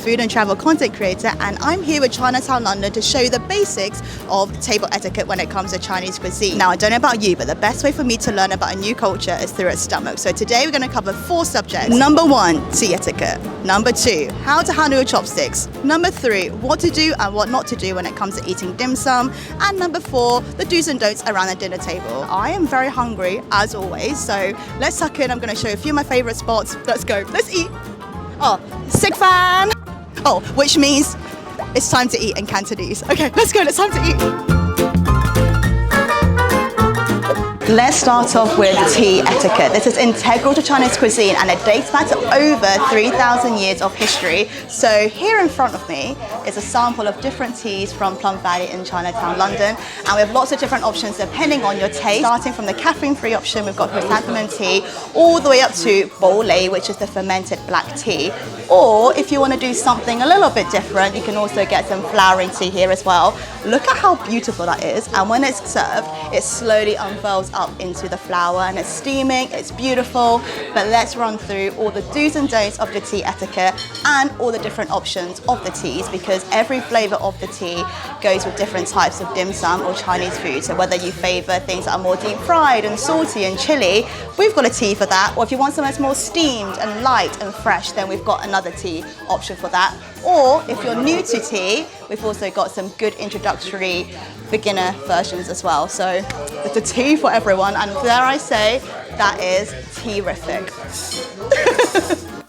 food and travel content creator, and I'm here with Chinatown London to show you the basics of table etiquette when it comes to Chinese cuisine. Now, I don't know about you, but the best way for me to learn about a new culture is through its stomach. So today we're going to cover 4 subjects. Number 1, tea etiquette. Number 2, how to handle your chopsticks. Number 3, what to do and what not to do when it comes to eating dim sum. And number 4, the do's and don'ts around the dinner table. I am very hungry, as always, so let's tuck in. I'm going to show you a few of my favorite spots. Let's go. Let's eat. Oh, sick fan. Oh, which means it's time to eat in Cantonese. Okay, let's go. It's time to eat. Let's start off with tea etiquette. This is integral to Chinese cuisine and it dates back to over 3,000 years of history. So here in front of me is a sample of different teas from Plum Valley in Chinatown, London. And we have lots of different options depending on your taste. Starting from the caffeine-free option, we've got Chrysanthemum tea, all the way up to Pu-erh, which is the fermented black tea. Or if you want to do something a little bit different, you can also get some flowering tea here as well. Look at how beautiful that is. And when it's served, it slowly unfurls up into the flower and it's steaming, it's beautiful. But let's run through all the do's and don'ts of the tea etiquette and all the different options of the teas, because every flavor of the tea goes with different types of dim sum or Chinese food. So whether you favor things that are more deep fried and salty and chili, we've got a tea for that. Or if you want something that's more steamed and light and fresh, then we've got another tea option for that. Or if you're new to tea, we've also got some good introductory beginner versions as well. So it's a tea for everyone, and dare I say, that is tea-rific.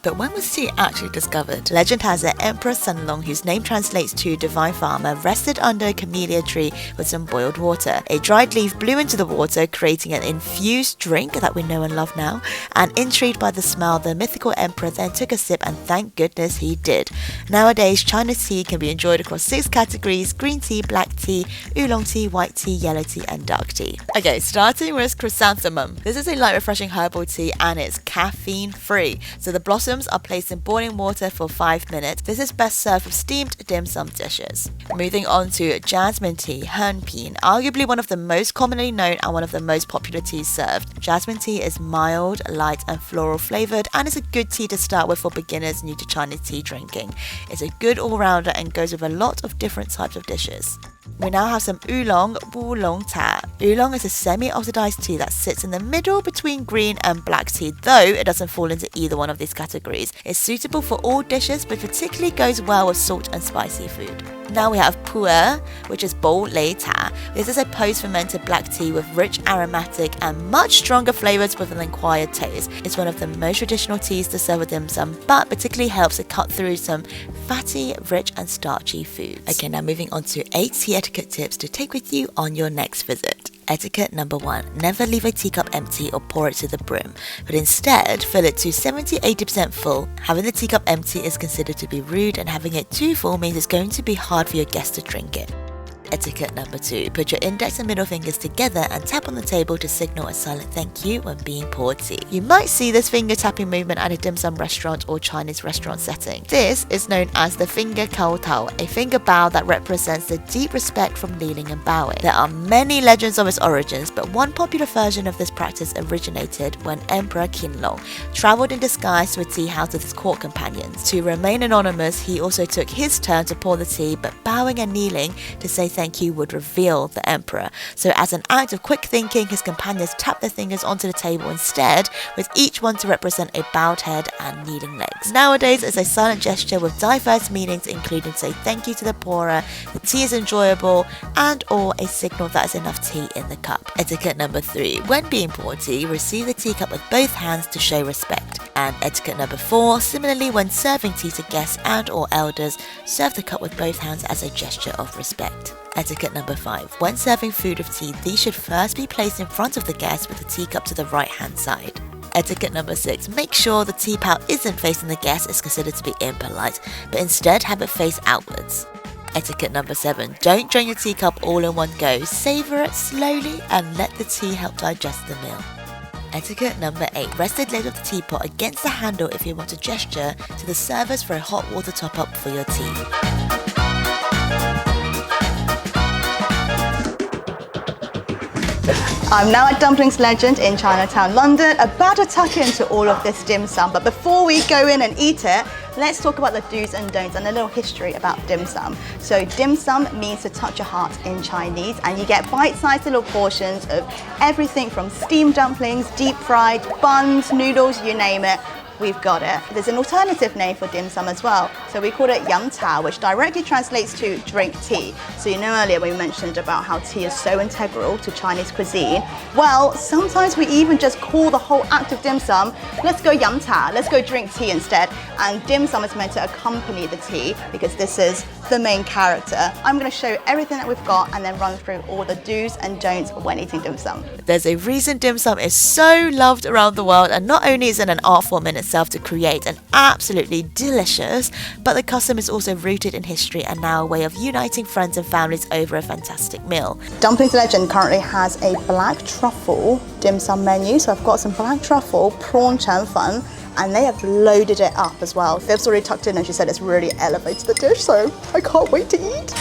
But when was tea actually discovered? Legend has it Emperor Oolong, whose name translates to divine farmer, rested under a camellia tree with some boiled water. A dried leaf blew into the water, creating an infused drink that we know and love now. And intrigued by the smell, the mythical emperor then took a sip, and thank goodness he did. Nowadays, China's tea can be enjoyed across 6 categories: green tea, black tea, oolong tea, white tea, yellow tea, and dark tea. Okay, starting with Chrysanthemum. This is a light refreshing herbal tea and it's caffeine free. So the blossoms are placed in boiling water for 5 minutes. This is best served with steamed dim sum dishes. Moving on to Jasmine tea, Henpin, arguably one of the most commonly known and one of the most popular teas served. Jasmine tea is mild, light and floral flavored and is a good tea to start with for beginners new to Chinese tea drinking. It's a good all-rounder and goes with a lot of different types of dishes. We now have some Oolong ta. Oolong is a semi-oxidized tea that sits in the middle between green and black tea, though it doesn't fall into either one of these categories. It's suitable for all dishes, but particularly goes well with salt and spicy food. Now we have Pu-erh, which is ta. This is a post-fermented black tea with rich aromatic and much stronger flavors with an acquired taste. It's one of the most traditional teas to serve with dim sum, but particularly helps to cut through some fatty, rich and starchy foods. Okay, now moving on to 8 tea etiquette tips to take with you on your next visit. Etiquette number 1. Never leave a teacup empty or pour it to the brim, but instead fill it to 70-80% full. Having the teacup empty is considered to be rude, and having it too full means it's going to be hard for your guests to drink it. Etiquette number 2. Put your index and middle fingers together and tap on the table to signal a silent thank you when being poured tea. You might see this finger tapping movement at a dim sum restaurant or Chinese restaurant setting. This is known as the finger kowtow, a finger bow that represents the deep respect from kneeling and bowing. There are many legends of its origins, but one popular version of this practice originated when Emperor Oolong travelled in disguise to a tea house with his court companions. To remain anonymous, he also took his turn to pour the tea, but bowing and kneeling to say thank you would reveal the emperor. So as an act of quick thinking, his companions tapped their fingers onto the table instead, with each one to represent a bowed head and kneeling legs. Nowadays, it's a silent gesture with diverse meanings, including say thank you to the pourer, the tea is enjoyable, and or a signal that is enough tea in the cup. Etiquette number 3. When being poured tea, receive the teacup with both hands to show respect. And etiquette number 4. Similarly, when serving tea to guests and or elders, serve the cup with both hands as a gesture of respect. Etiquette number 5. When serving food with tea, these should first be placed in front of the guest with the teacup to the right hand side. Etiquette number 6. Make sure the teapot isn't facing the guest, is considered to be impolite, but instead have it face outwards. Etiquette number 7. Don't drain your teacup all in one go. Savour it slowly and let the tea help digest the meal. Etiquette number 8. Rest the lid of the teapot against the handle if you want to gesture to the servers for a hot water top up for your tea. I'm now at Dumplings Legend in Chinatown, London, about to tuck into all of this dim sum. But before we go in and eat it, let's talk about the do's and don'ts and a little history about dim sum. So dim sum means to touch your heart in Chinese, and you get bite-sized little portions of everything from steamed dumplings, deep fried, buns, noodles, you name it. We've got it. There's an alternative name for dim sum as well. So we call it yum cha, which directly translates to drink tea. So you know earlier we mentioned about how tea is so integral to Chinese cuisine. Well, sometimes we even just call the whole act of dim sum, let's go yum cha, let's go drink tea instead. And dim sum is meant to accompany the tea because this is the main character. I'm going to show you everything that we've got and then run through all the do's and don'ts when eating dim sum. There's a reason dim sum is so loved around the world, and not only is it an art form in itself to create and absolutely delicious, but the custom is also rooted in history and now a way of uniting friends and families over a fantastic meal. Dumplings Legend currently has a black truffle dim sum menu, so I've got some black truffle, prawn chen fan, and they have loaded it up as well. Viv's already tucked in and she said it's really elevated the dish, so I can't wait to eat.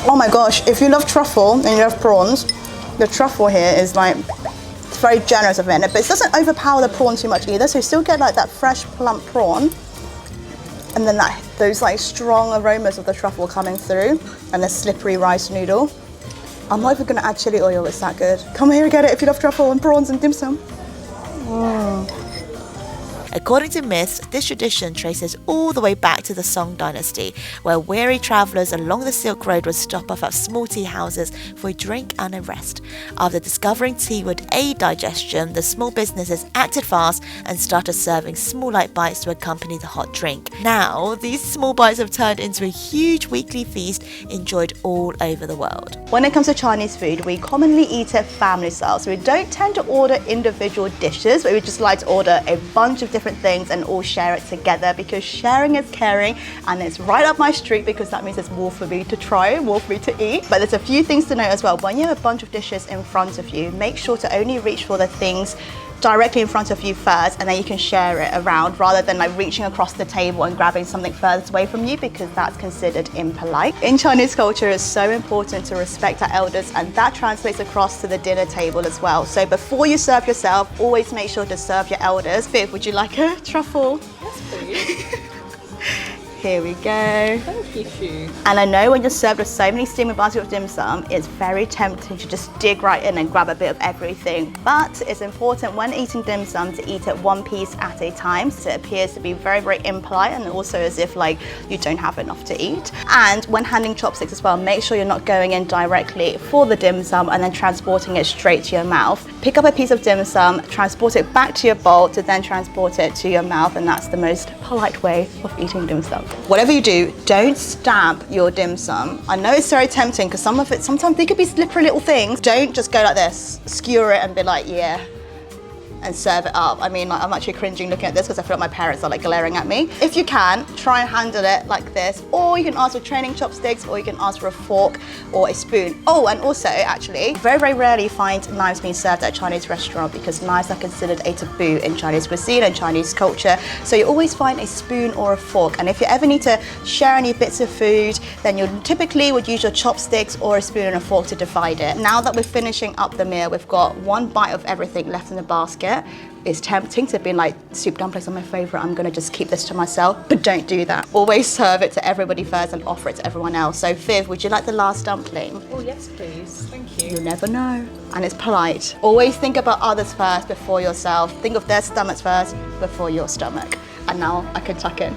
Oh my gosh, if you love truffle and you love prawns, the truffle here is like, it's very generous of it, but it doesn't overpower the prawn too much either, so you still get like that fresh plump prawn, and then those like strong aromas of the truffle coming through, and the slippery rice noodle. I'm not even going to add chili oil, it's that good. Come here and get it if you love truffle and prawns and dim sum. According to myths, this tradition traces all the way back to the Song dynasty, where weary travellers along the Silk Road would stop off at small tea houses for a drink and a rest. After discovering tea would aid digestion, the small businesses acted fast and started serving small light bites to accompany the hot drink. Now, these small bites have turned into a huge weekly feast enjoyed all over the world. When it comes to Chinese food, we commonly eat it family style, so we don't tend to order individual dishes, but we just like to order a bunch of different things and all share it together, because sharing is caring, and it's right up my street because that means there's more for me to try, more for me to eat. But there's a few things to note as well. When you have a bunch of dishes in front of you, make sure to only reach for the things directly in front of you first, and then you can share it around rather than like reaching across the table and grabbing something further away from you, because that's considered impolite. In Chinese culture, it's so important to respect our elders, and that translates across to the dinner table as well. So before you serve yourself, always make sure to serve your elders. Viv, would you like a truffle? Yes, please. Here we go. Thank you, Shu. And I know when you're served with so many steaming baskets of dim sum, it's very tempting to just dig right in and grab a bit of everything. But it's important when eating dim sum to eat it one piece at a time, so it appears to be very, very impolite, and also as if like you don't have enough to eat. And when handling chopsticks as well, make sure you're not going in directly for the dim sum and then transporting it straight to your mouth. Pick up a piece of dim sum, transport it back to your bowl to then transport it to your mouth, and that's the most polite way of eating dim sum. Whatever you do, don't stab your dim sum. I know it's very tempting because sometimes they could be slippery little things. Don't just go like this, skewer it and be like, yeah, and serve it up. I mean, like, I'm actually cringing looking at this because I feel like my parents are like glaring at me. If you can, try and handle it like this, or you can ask for training chopsticks, or you can ask for a fork or a spoon. Oh, and also actually, very, very rarely find knives being served at a Chinese restaurant because knives are considered a taboo in Chinese cuisine and Chinese culture. So you always find a spoon or a fork. And if you ever need to share any bits of food, then you typically would use your chopsticks or a spoon and a fork to divide it. Now that we're finishing up the meal, we've got one bite of everything left in the basket. It's tempting to be like, soup dumplings are my favourite, I'm going to just keep this to myself, but don't do that. Always serve it to everybody first and offer it to everyone else. So Viv, would you like the last dumpling? Oh, yes, please. Thank you. You never know. And it's polite. Always think about others first before yourself. Think of their stomachs first before your stomach. And now I can tuck in.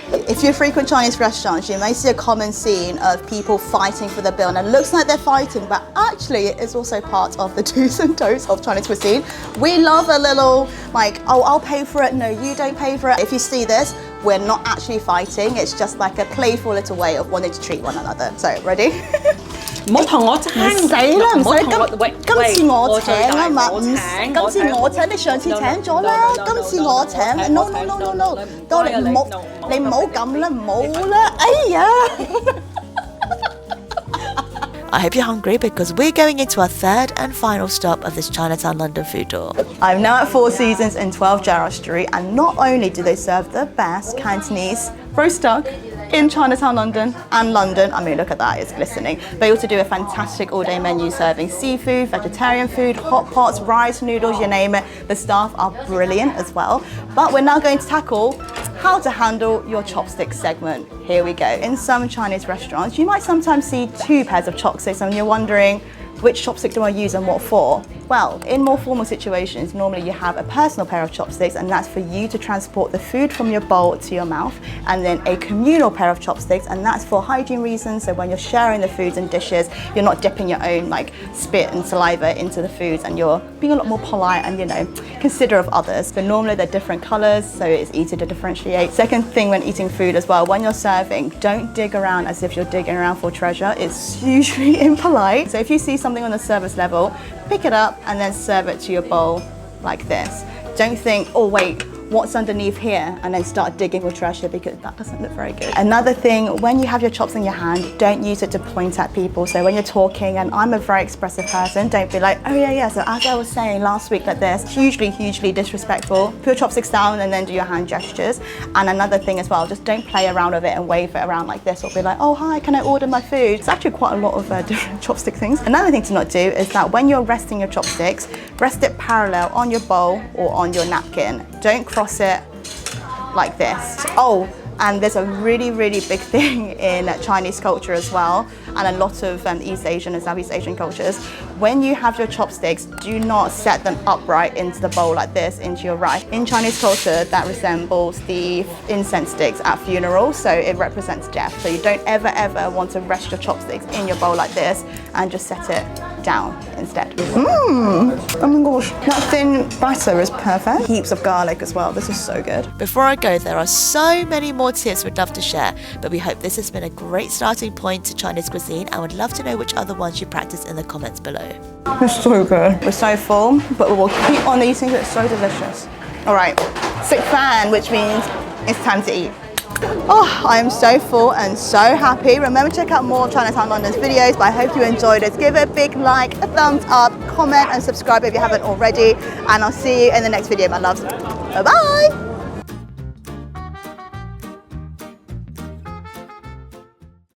If you frequent Chinese restaurants, you may see a common scene of people fighting for the bill, and it looks like they're fighting, but actually it is also part of the do's and don'ts of Chinese cuisine. We love a little like, oh, I'll pay for it, no, you don't pay for it. If you see this, we're not actually fighting, it's just like a playful little way of wanting to treat one another. So, ready? 唔好同我爭，唔使啦，唔使今次我請啊嘛，今次我請，你上次請咗啦，今次我請 ，no no no no no， 到你唔好咁啦，唔好啦，哎呀！ I hope you're hungry because we're going into our third and final stop of this Chinatown London food tour. I'm now at Four Seasons in 12 Gerrard Street, and not only do they serve the best Cantonese roast duck, in Chinatown London and London. I mean, look at that, it's glistening. They also do a fantastic all-day menu serving seafood, vegetarian food, hot pots, rice, noodles, you name it. The staff are brilliant as well. But we're now going to tackle how to handle your chopsticks segment. Here we go. In some Chinese restaurants, you might sometimes see 2 pairs of chopsticks and you're wondering, which chopstick do I use and what for? Well, in more formal situations, normally you have a personal pair of chopsticks and that's for you to transport the food from your bowl to your mouth, and then a communal pair of chopsticks, and that's for hygiene reasons. So when you're sharing the foods and dishes, you're not dipping your own like spit and saliva into the foods, and you're being a lot more polite and, you know, considerate of others. So normally they're different colors, so it's easy to differentiate. Second thing when eating food as well, when you're serving, don't dig around as if you're digging around for treasure. It's hugely impolite. So if you see something on the service level, pick it up and then serve it to your bowl like this. Don't think, oh wait, what's underneath here, and then start digging for treasure, because that doesn't look very good. Another thing, when you have your chops in your hand, don't use it to point at people. So when you're talking, and I'm a very expressive person, don't be like, oh yeah, so as I was saying last week like this, hugely disrespectful. Put your chopsticks down and then do your hand gestures. And another thing as well, just don't play around with it and wave it around like this, or be like, oh hi, can I order my food? It's actually quite a lot of different chopstick things. Another thing to not do is that when you're resting your chopsticks, rest it parallel on your bowl or on your napkin. Don't cross it like this. Oh, and there's a really big thing in Chinese culture as well, and a lot of East Asian and Southeast Asian cultures. When you have your chopsticks, do not set them upright into the bowl like this, into your right. In Chinese culture, that resembles the incense sticks at funerals, so it represents death. So you don't ever want to rest your chopsticks in your bowl like this, and just set it down instead. Oh my gosh, that thin batter is perfect. Heaps of garlic as well, this is so good. Before I go, there are so many more tips we'd love to share, but we hope this has been a great starting point to Chinese cuisine, and would love to know which other ones you practice in the comments below. It's so good. We're so full, but we will keep on eating, it's so delicious. All right, sick fan, which means it's time to eat. Oh, I am so full and so happy. Remember to check out more of Chinatown London's videos, but I hope you enjoyed it. Give it a big like, a thumbs up, comment and subscribe if you haven't already. And I'll see you in the next video, my loves. Bye-bye.